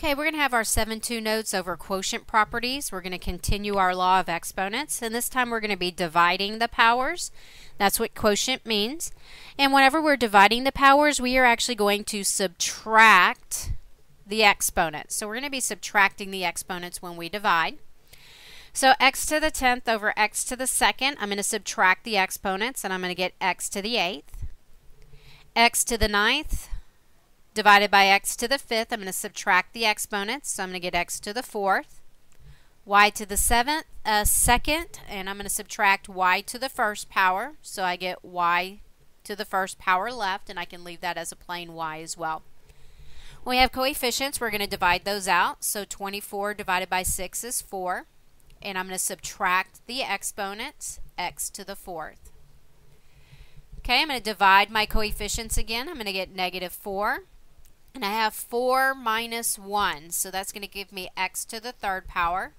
Okay, we're going to have our 7-2 notes over quotient properties. We're going to continue our law of exponents, and this time we're going to be dividing the powers. That's what quotient means. And whenever we're dividing the powers, we are actually going to subtract the exponents. So we're going to be subtracting the exponents when we divide. So x to the 10th over x to the 2nd, I'm going to subtract the exponents, and I'm going to get x to the 8th. X to the 9th divided by x to the 5th, I'm going to subtract the exponents, so I'm going to get x to the 4th. Y to the 2nd, and I'm going to subtract y to the 1st power, so I get y to the 1st power left, and I can leave that as a plain y as well. When we have coefficients, we're going to divide those out, so 24 divided by 6 is 4, and I'm going to subtract the exponents, x to the 4th. Okay, I'm going to divide my coefficients again. I'm going to get negative 4. And I have 4 minus 1, so that's going to give me x to the 3rd power.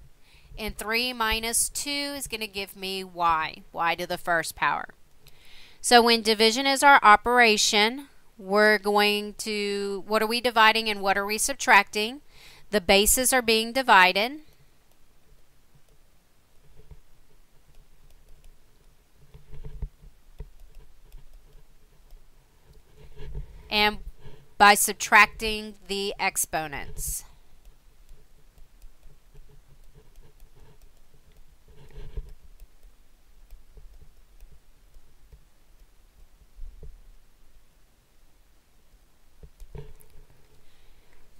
And 3 minus 2 is going to give me y to the 1st power. So when division is our operation, we're going to, what are we dividing and what are we subtracting? The bases are being divided. And by subtracting the exponents.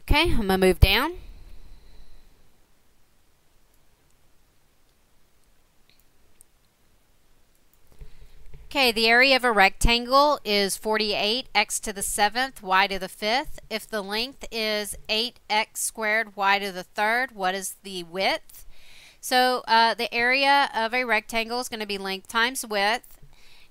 Okay, I'm going to move down. Okay, the area of a rectangle is 48, x to the 7th, y to the 5th. If the length is 8x squared, y to the 3rd, what is the width? So the area of a rectangle is going to be length times width.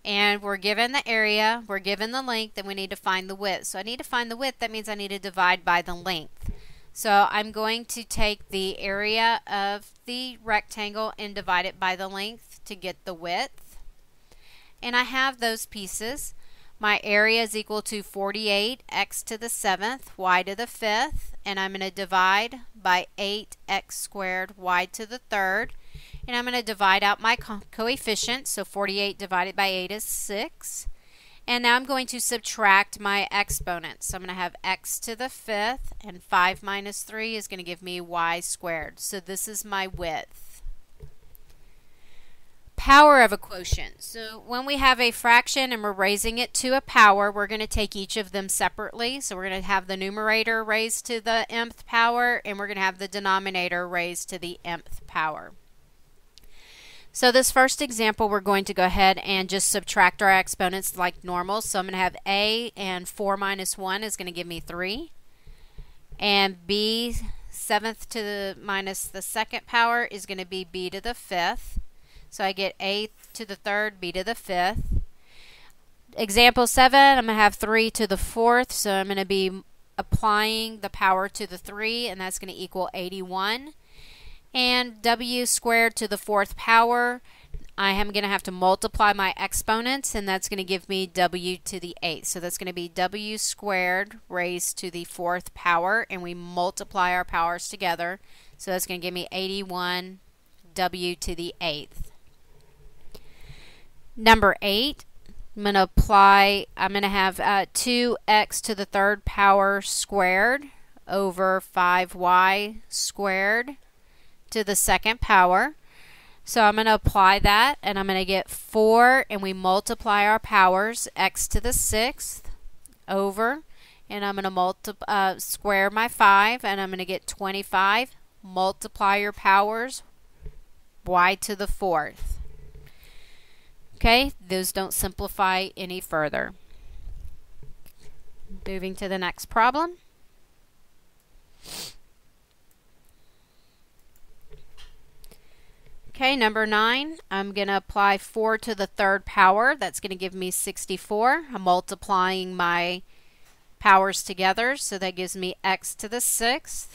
And we're given the area, we're given the length, and we need to find the width. So I need to find the width. That means I need to divide by the length. So I'm going to take the area of the rectangle and divide it by the length to get the width. And I have those pieces. My area is equal to 48, x to the 7th, y to the 5th, and I'm going to divide by 8x squared, y to the 3rd, and I'm going to divide out my coefficients, so 48 divided by 8 is 6, and now I'm going to subtract my exponents. So I'm going to have x to the 5th, and 5 minus 3 is going to give me y squared. So this is my width. Power of a quotient. So when we have a fraction and we're raising it to a power, we're going to take each of them separately. So we're going to have the numerator raised to the mth power, and we're going to have the denominator raised to the mth power. So this first example, we're going to go ahead and just subtract our exponents like normal. So I'm going to have a, and 4 minus 1 is going to give me 3. And b, 7th to the minus the 2nd power is going to be b to the 5th. So I get a to the 3rd, b to the 5th. Example 7, I'm going to have 3 to the 4th, so I'm going to be applying the power to the 3, and that's going to equal 81. And w squared to the 4th power, I am going to have to multiply my exponents, and that's going to give me w to the 8th. So that's going to be w squared raised to the 4th power, and we multiply our powers together. So that's going to give me 81 w to the 8th. Number 8, I'm going to have 2x to the 3rd power squared over 5y squared to the 2nd power. So I'm going to apply that, and I'm going to get 4, and we multiply our powers, x to the 6th over, and I'm going to square my 5, and I'm going to get 25. Multiply your powers, y to the 4th. Okay, those don't simplify any further. Moving to the next problem. Okay, number 9, I'm going to apply 4 to the 3rd power. That's going to give me 64. I'm multiplying my powers together, so that gives me x to the 6th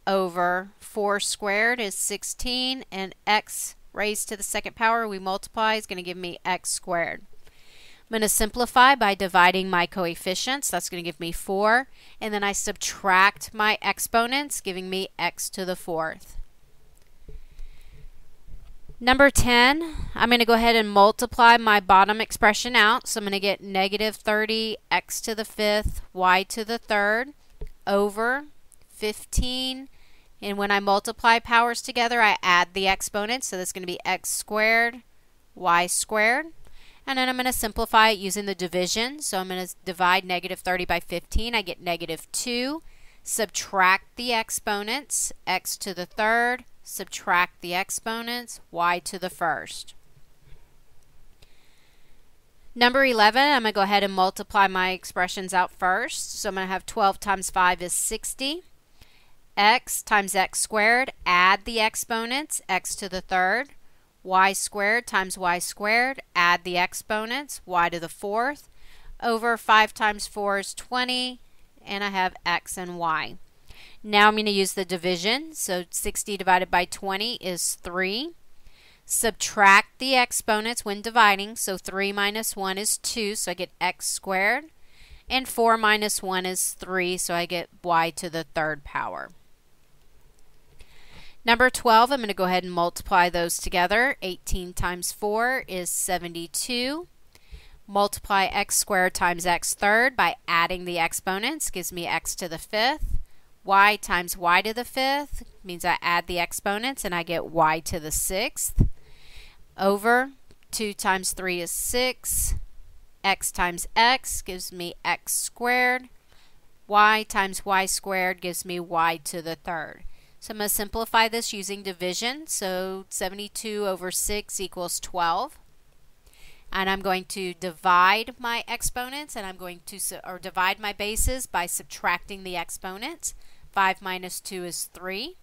over 4 squared is 16, and x raised to the 2nd power we multiply is going to give me x squared. I'm going to simplify by dividing my coefficients. That's going to give me 4. And then I subtract my exponents, giving me x to the 4th. Number 10, I'm going to go ahead and multiply my bottom expression out. So I'm going to get negative 30 x to the 5th, y to the 3rd, over 15. And when I multiply powers together, I add the exponents. So that's going to be x squared, y squared. And then I'm going to simplify it using the division. So I'm going to divide negative 30 by 15. I get negative 2. Subtract the exponents, x to the 3rd. Subtract the exponents, y to the 1st. Number 11, I'm going to go ahead and multiply my expressions out first. So I'm going to have 12 times 5 is 60. X times x squared, add the exponents, x to the 3rd. Y squared times y squared, add the exponents, y to the 4th. Over 5 times 4 is 20, and I have x and y. Now I'm going to use the division. So 60 divided by 20 is 3. Subtract the exponents when dividing. So 3 minus 1 is 2, so I get x squared. And 4 minus 1 is 3, so I get y to the 3rd power. Number 12, I'm going to go ahead and multiply those together. 18 times 4 is 72. Multiply x squared times x third by adding the exponents gives me x to the 5th. Y times y to the 5th means I add the exponents and I get y to the 6th. Over 2 times 3 is 6. X times x gives me x squared. Y times y squared gives me y to the 3rd. So I'm going to simplify this using division. So 72 over 6 equals 12. And I'm going to divide my exponents, and I'm going to divide my bases by subtracting the exponents. 5 minus 2 is 3.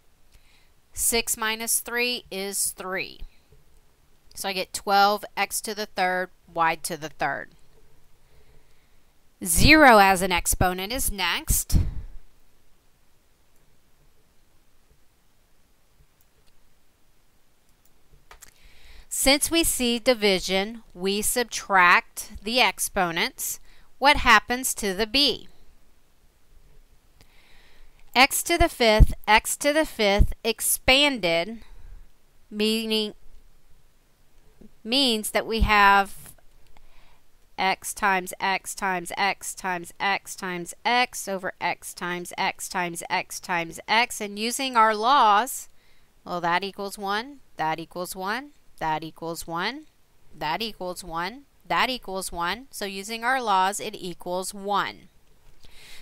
6 minus 3 is 3. So I get 12 x to the 3rd, y to the 3rd. 0 as an exponent is next. Since we see division, we subtract the exponents. What happens to the b? X to the 5th expanded, means that we have x times x times x times x times x over x times x times x times x. And using our laws, well, that equals 1, that equals 1, that equals 1, that equals 1, that equals 1. So using our laws, it equals 1.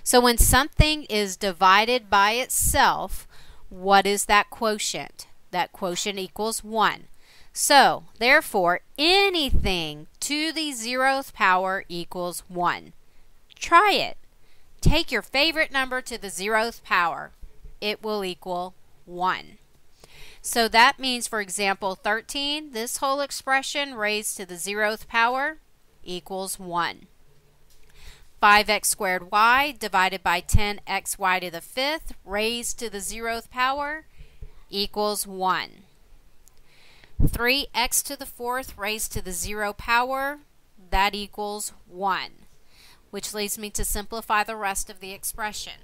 So when something is divided by itself, what is that quotient? That quotient equals 1. So, therefore, anything to the 0th power equals 1. Try it. Take your favorite number to the 0th power. It will equal 1. So that means, for example, 13, this whole expression raised to the 0th power equals 1. 5x squared y divided by 10xy to the 5th raised to the 0th power equals 1. 3x to the 4th raised to the 0 power, that equals 1. Which leads me to simplify the rest of the expression.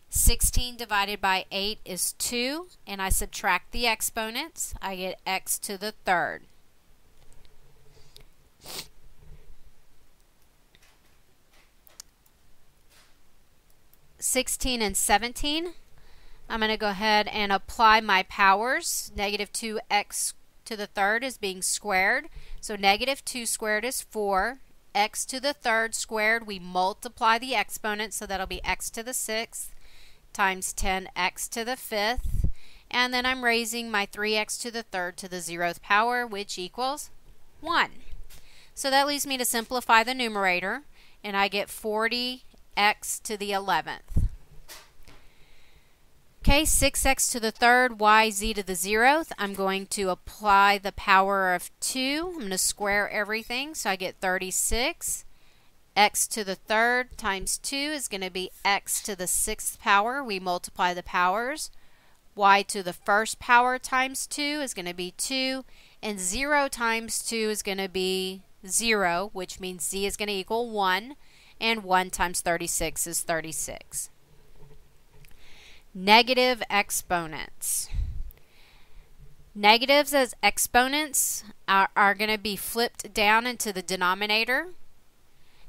16 divided by 8 is 2, and I subtract the exponents. I get x to the 3rd. and 17, I'm going to go ahead and apply my powers. Negative 2x to the 3rd is being squared. So negative 2 squared is 4. X to the 3rd squared, we multiply the exponent, so that'll be x to the 6th times 10x to the 5th. And then I'm raising my 3x to the 3rd to the 0th power, which equals 1. So that leaves me to simplify the numerator, and I get 40x to the 11th. Okay, 6x to the 3rd, yz to the 0th. I'm going to apply the power of 2. I'm going to square everything, so I get 36. X to the 3rd times 2 is going to be x to the 6th power. We multiply the powers. Y to the 1st power times 2 is going to be 2. And 0 times 2 is going to be 0, which means z is going to equal 1, and 1 times 36 is 36. Negative exponents. Negatives as exponents are going to be flipped down into the denominator,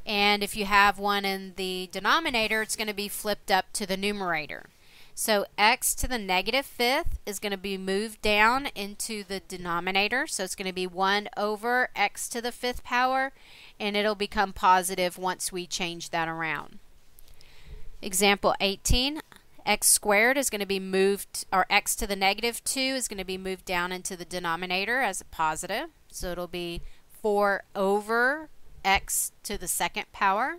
and if you have one in the denominator, it's going to be flipped up to the numerator. So x to the negative fifth is going to be moved down into the denominator, so it's going to be 1 over x to the fifth power, and it'll become positive once we change that around. Example 18, x squared is going to be moved, or x to the negative 2 is going to be moved down into the denominator as a positive, so it'll be 4 over x to the second power.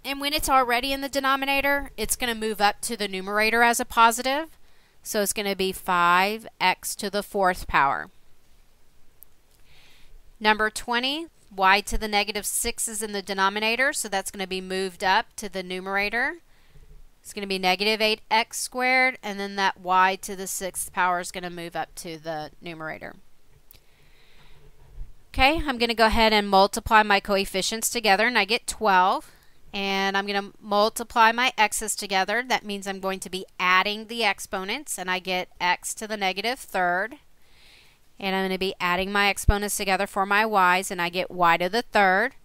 And when it's already in the denominator, it's going to move up to the numerator as a positive. So it's going to be 5x to the fourth power. Number 20, y to the negative 6 is in the denominator, so that's going to be moved up to the numerator. It's going to be negative 8x squared, and then that y to the sixth power is going to move up to the numerator. Okay, I'm going to go ahead and multiply my coefficients together, and I get 12. And I'm going to multiply my x's together. That means I'm going to be adding the exponents, and I get x to the negative third. And I'm going to be adding my exponents together for my y's, and I get y to the third.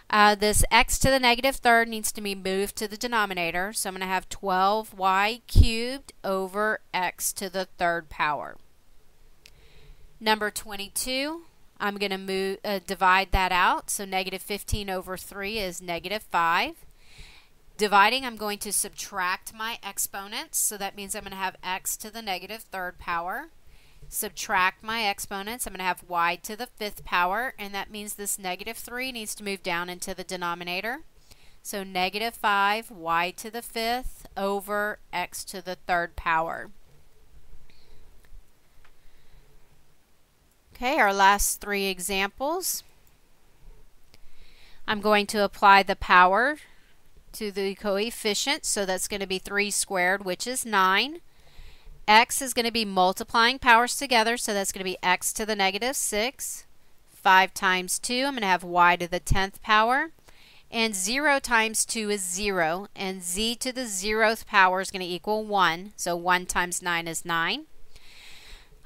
This x to the negative third needs to be moved to the denominator, so I'm going to have 12y cubed over x to the third power. Number 22. I'm going to divide that out, so negative 15 over 3 is negative 5. Dividing, I'm going to subtract my exponents, so that means I'm going to have x to the negative third power. Subtract my exponents, I'm going to have y to the fifth power, and that means this negative 3 needs to move down into the denominator. So negative 5 y to the fifth over x to the third power. Okay, our last three examples. I'm going to apply the power to the coefficient, so that's going to be 3 squared, which is 9. X is going to be multiplying powers together, so that's going to be x to the negative 6. 5 times 2, I'm going to have y to the 10th power. And 0 times 2 is 0, and z to the 0th power is going to equal 1, so 1 times 9 is 9.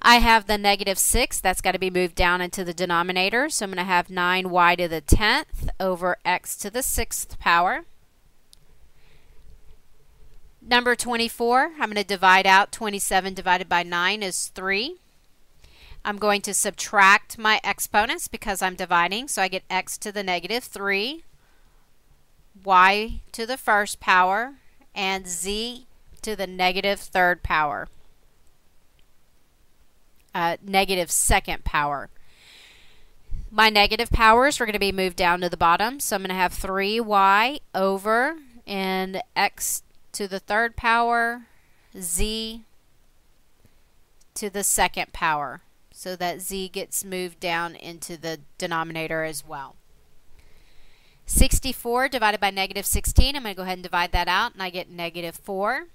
I have the negative 6, that's got to be moved down into the denominator, so I'm going to have 9y to the 10th over x to the 6th power. Number 24, I'm going to divide out. 27 divided by 9 is 3. I'm going to subtract my exponents because I'm dividing, so I get x to the negative 3, y to the first power, and z to the negative third power. Negative second power. My negative powers are going to be moved down to the bottom, so I'm going to have 3y over and x to the third power, z to the second power, so that z gets moved down into the denominator as well. 64 divided by negative 16, I'm going to go ahead and divide that out, and I get negative 4. I'm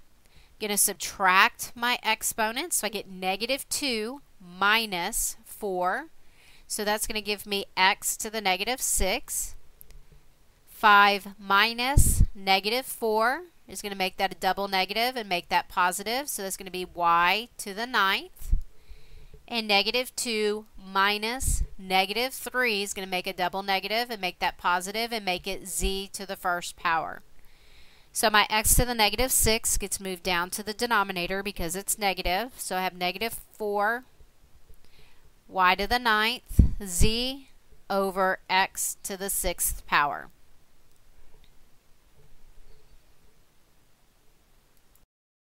going to subtract my exponents, so I get negative 2 minus 4. So that's going to give me x to the negative 6. 5 minus negative 4 is going to make that a double negative and make that positive. So that's going to be y to the 9th. And negative 2 minus negative 3 is going to make a double negative and make that positive and make it z to the first power. So my x to the negative 6 gets moved down to the denominator because it's negative. So I have negative 4 y to the 9th, z over x to the 6th power.